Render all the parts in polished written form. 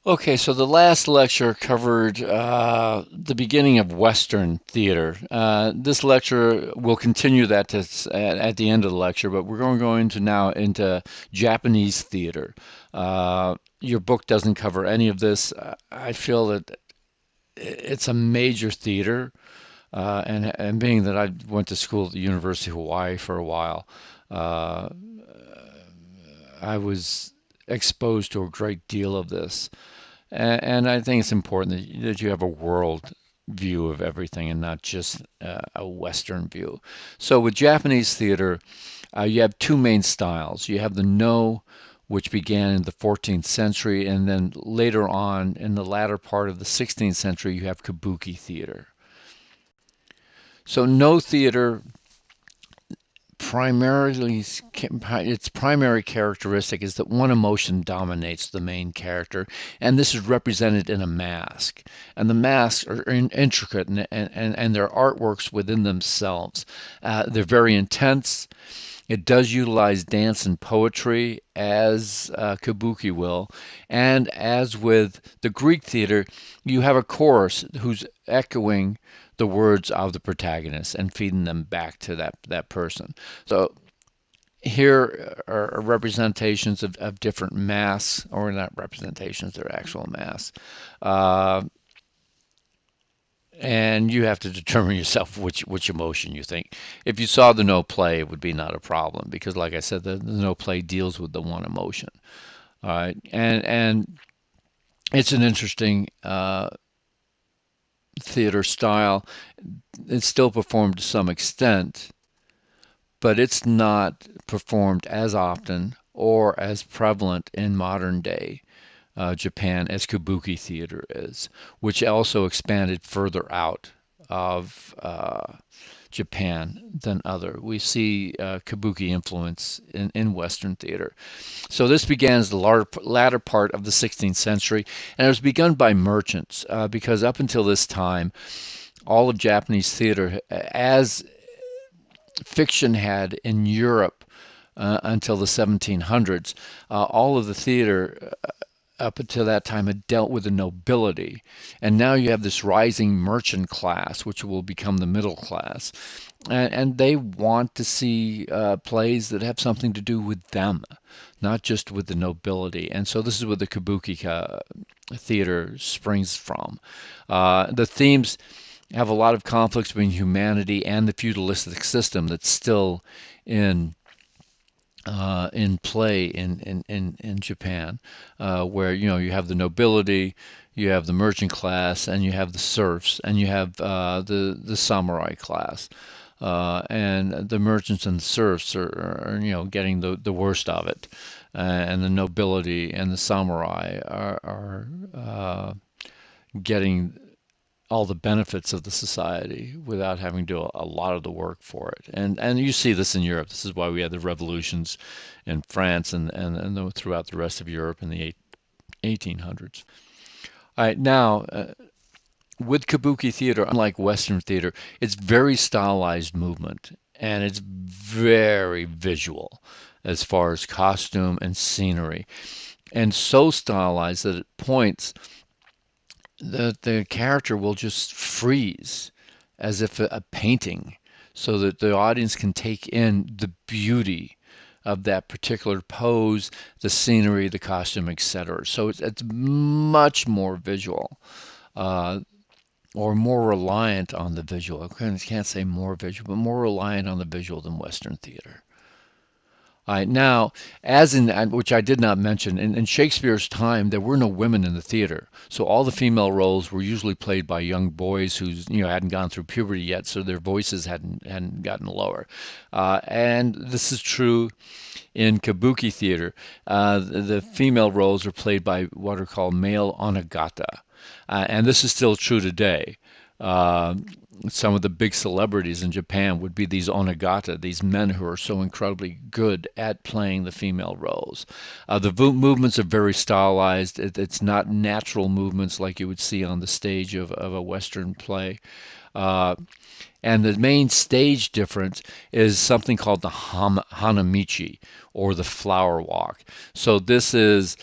Okay, so the last lecture covered the beginning of Western theater. This lecture will continue that at the end of the lecture, but we're going to now into Japanese theater. Your book doesn't cover any of this. I feel that it's a major theater, and being that I went to school at the University of Hawaii for a while, uh, I was exposed to a great deal of this. And I think it's important that you have a world view of everything and not just a Western view. So with Japanese theater, you have two main styles. You have the No, which began in the 14th century, and then later on, in the latter part of the 16th century, you have Kabuki theater. So No theater primarily its primary characteristic is that one emotion dominates the main character, and this is represented in a mask. And the masks are intricate, and they're artworks within themselves. They're very intense. It does utilize dance and poetry as Kabuki will. And as with the Greek theater, you have a chorus who's echoing the words of the protagonist and feeding them back to that person. So here are representations of different masks, or not representations, they're actual masks. Uh, and you have to determine yourself which emotion you think. If you saw the no play, it would be not a problem because, like I said, the no play deals with the one emotion. All right, and it's an interesting theater style. It's still performed to some extent, but it's not performed as often or as prevalent in modern day Japan as Kabuki theater is, which also expanded further out of Japan than other. We see Kabuki influence in Western theater. So this began as the latter part of the 16th century, and it was begun by merchants because up until this time, all of Japanese theater, as fiction had in Europe until the 1700s, all of the theater up until that time had dealt with the nobility. And now you have this rising merchant class, which will become the middle class. And they want to see plays that have something to do with them, not just with the nobility. And so this is where the Kabuki theater springs from. The themes have a lot of conflicts between humanity and the feudalistic system that's still in in play in Japan, where you have the nobility, you have the merchant class, and you have the serfs, and you have the samurai class. And the merchants and the serfs are getting the worst of it, and the nobility and the samurai are getting all the benefits of the society without having to do a lot of the work for it. And you see this in Europe. This is why we had the revolutions in France and throughout the rest of Europe in the 1800s. All right, now with Kabuki theater, unlike Western theater, it's very stylized movement and it's very visual as far as costume and scenery, and so stylized that at points the character will just freeze as if a painting so that the audience can take in the beauty of that particular pose, the scenery, the costume, etc. So it's much more visual uh, or more reliant on the visual. I can't say more visual, but more reliant on the visual than Western theater. All right, now, as in which I did not mention, in Shakespeare's time, there were no women in the theater, so all the female roles were usually played by young boys who hadn't gone through puberty yet, so their voices hadn't gotten lower. And this is true in Kabuki theater. The female roles are played by what are called male onagata, and this is still true today. Uh, some of the big celebrities in Japan would be these onagata, these men who are so incredibly good at playing the female roles. The movements are very stylized. It's not natural movements like you would see on the stage of a Western play. Uh, and the main stage difference is something called the hanamichi, or the flower walk. So this is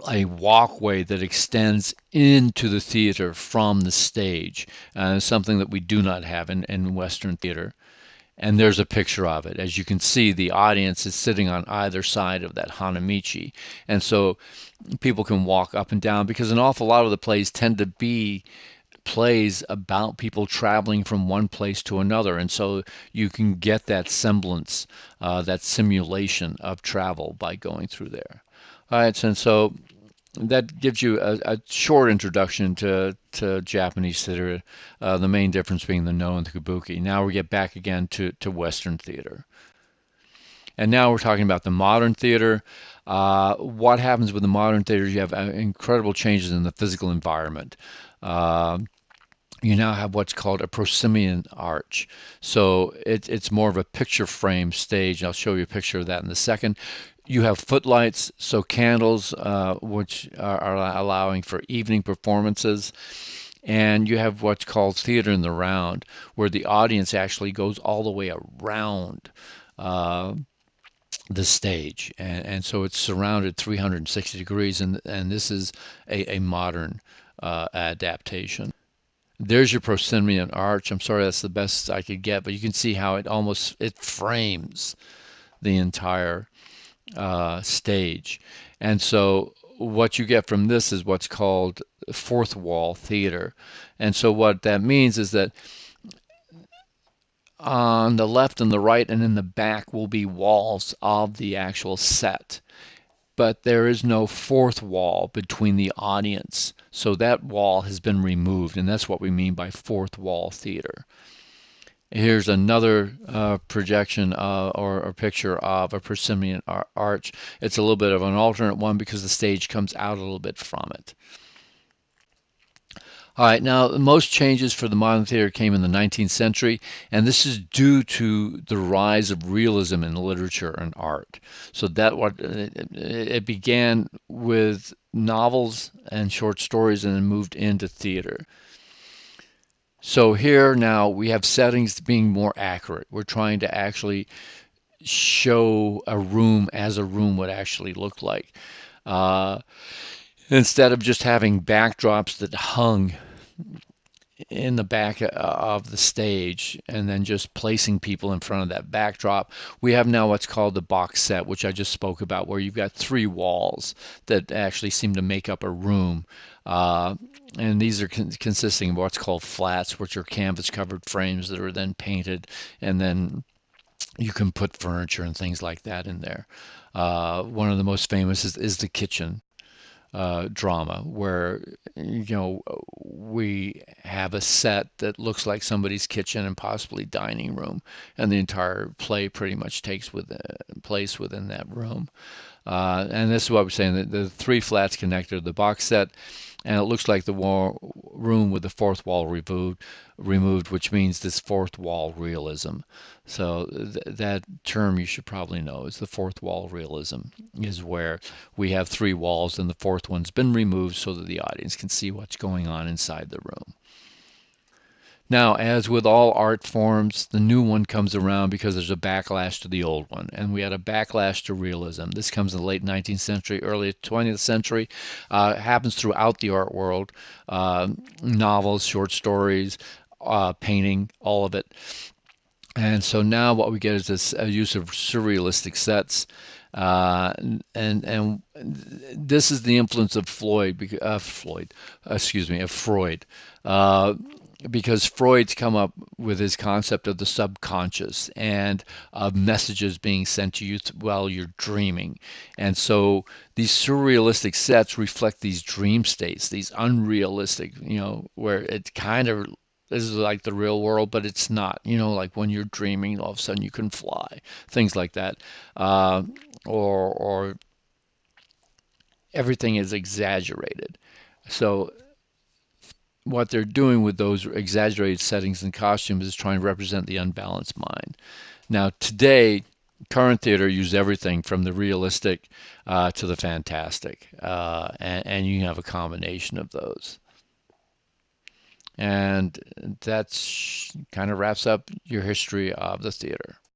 a walkway that extends into the theater from the stage, something that we do not have in Western theater. And there's a picture of it. As you can see, the audience is sitting on either side of that Hanamichi. And so people can walk up and down because an awful lot of the plays tend to be plays about people traveling from one place to another. And so you can get that semblance, that simulation of travel by going through there. All right, and so that gives you a short introduction to Japanese theater, the main difference being the No and the Kabuki. Now we get back again to Western theater. And now we're talking about the modern theater. What happens with the modern theater? You have incredible changes in the physical environment. Uh, you now have what's called a proscenium arch. So it's more of a picture frame stage. I'll show you a picture of that in a second. You have footlights, so candles, which are allowing for evening performances. And you have what's called theater in the round, where the audience actually goes all the way around uh, the stage. And so it's surrounded 360 degrees, and this is a modern adaptation. There's your proscenium arch. I'm sorry, that's the best I could get, but you can see how it frames the entire stage. And so what you get from this is what's called fourth wall theater. And so what that means is that on the left and the right and in the back will be walls of the actual set. But there is no fourth wall between the audience. So that wall has been removed, and that's what we mean by fourth wall theater. Here's another projection or picture of a proscenium arch. It's a little bit of an alternate one because the stage comes out a little bit from it. All right, now most changes for the modern theater came in the 19th century, and this is due to the rise of realism in literature and art. So that what it began with novels and short stories and then moved into theater. So here now we have settings being more accurate. We're trying to actually show a room as a room would actually look like. Uh, Instead of just having backdrops that hung in the back of the stage and then just placing people in front of that backdrop, we have now what's called the box set, which I just spoke about, where you've got three walls that actually seem to make up a room. And these are consisting of what's called flats, which are canvas covered frames that are then painted, and then you can put furniture and things like that in there. One of the most famous is the kitchen drama, where we have a set that looks like somebody's kitchen and possibly dining room, and the entire play pretty much takes place within that room. And this is what we're saying, that the three flats connected to the box set, and it looks like the room with the fourth wall removed, which means this fourth wall realism. So that term you should probably know is the fourth wall realism, is where we have three walls and the fourth one's been removed so that the audience can see what's going on inside the room. Now, as with all art forms, the new one comes around because there's a backlash to the old one, and we had a backlash to realism. This comes in the late 19th century, early 20th century. Happens throughout the art world, novels, short stories, painting, all of it. And so now what we get is this use of surrealistic sets. And this is the influence of Freud. Because Freud's come up with his concept of the subconscious and of messages being sent to you while you're dreaming. And so these surrealistic sets reflect these dream states, these unrealistic, where it kind of is like the real world, but it's not. Like when you're dreaming, all of a sudden you can fly, things like that. Or everything is exaggerated. So what they're doing with those exaggerated settings and costumes is trying to represent the unbalanced mind. Now, today, current theater uses everything from the realistic to the fantastic, and you have a combination of those. And that's kind of wraps up your history of the theater.